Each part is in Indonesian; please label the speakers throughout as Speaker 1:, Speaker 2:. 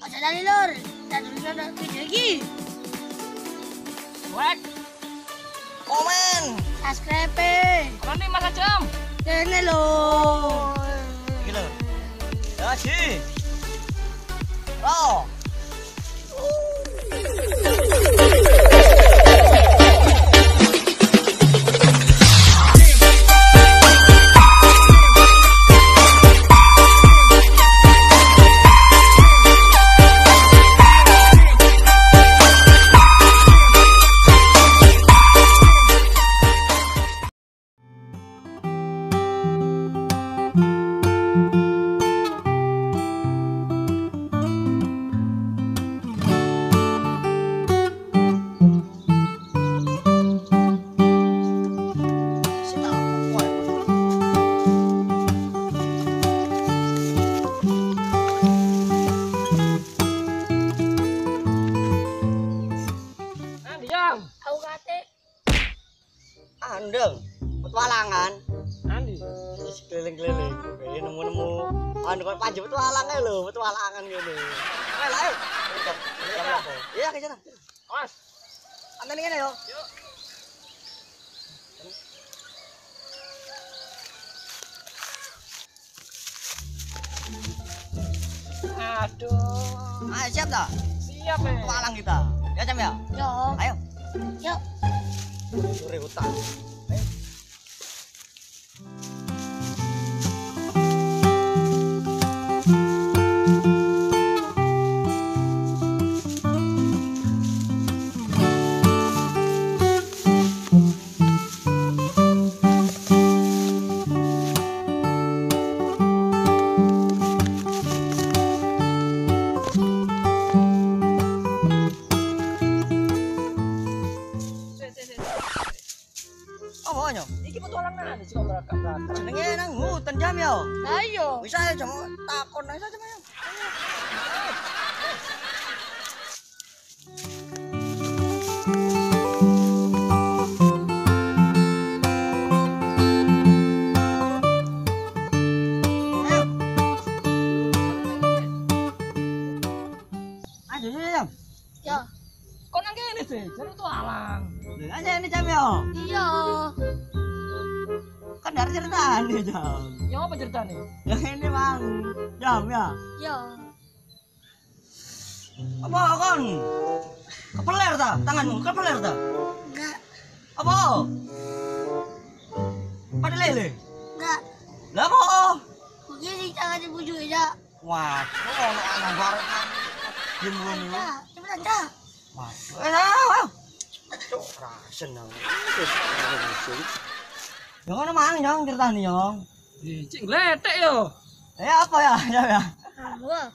Speaker 1: Aja dari lur. Dan dulu ada video lagi.
Speaker 2: Like,
Speaker 3: Komen.
Speaker 1: Subscribe.
Speaker 2: kalau nih Mas Ajam.
Speaker 1: Kene lho.
Speaker 3: Iki lho. Jadi. Oh.
Speaker 1: Aku kate.
Speaker 3: Andeng. Petualangan.
Speaker 2: Andi.
Speaker 3: Wis keliling-keliling. Kayak nemu-nemu. Anu kok panjang petualang ae lho, petualangan ngene. Ayo lah ayo. Iya ke sana.
Speaker 2: Mas.
Speaker 3: Antene kene yo.
Speaker 2: Yuk. Aduh.
Speaker 3: Ayo siap dah.
Speaker 2: Siap ya.
Speaker 3: Petualang kita. Ya Cam ya.
Speaker 1: Yo.
Speaker 3: Ayo.
Speaker 1: Yo.
Speaker 3: Sore hutan. Ayo. Oh, banyak.
Speaker 2: Iki petualangan sih kok berakak-berakak.
Speaker 3: Jenenge nang hutan Jam ya.
Speaker 1: Ayo.
Speaker 3: Bisa aja jam takon aja Jam ya. Ayo. Ayo Jam.
Speaker 1: Yo.
Speaker 2: Kok nang kene sih? Jadi petualang.
Speaker 3: Aja ini Jam ya.
Speaker 1: Iya.
Speaker 3: Kan dari ceritaan nih Jam.
Speaker 2: Ya apa ceritanya?
Speaker 3: Yang ini Bang Jam ya.
Speaker 1: Yo.
Speaker 3: Apa kon? Kepeler ta? Tanganmu kepeler ta?
Speaker 1: Enggak.
Speaker 3: Apa? Pada lele?
Speaker 1: Enggak.
Speaker 3: Lah apa?
Speaker 1: Begini jangan dibujuk aja.
Speaker 3: Wah, kok ono anak bareng. Diem ngono.
Speaker 1: Dah, cepetan dah.
Speaker 3: Wah, ayo. Cuk, rasen nang. Yang ono mang yang ceritane yang.
Speaker 2: Cing gletek yo.
Speaker 3: Apa ya? Jam ya.
Speaker 1: Wah.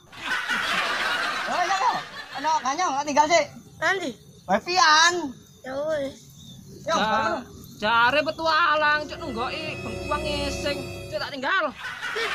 Speaker 3: Oh, ya ya. Ano kanyang tinggal sih.
Speaker 1: Nanti.
Speaker 3: Wifi-an.
Speaker 1: Ya wes.
Speaker 3: Yo, bareng.
Speaker 2: Jare petualang cuk nenggoki bengkuang ngising. Cuk tak tinggal.
Speaker 1: Nih.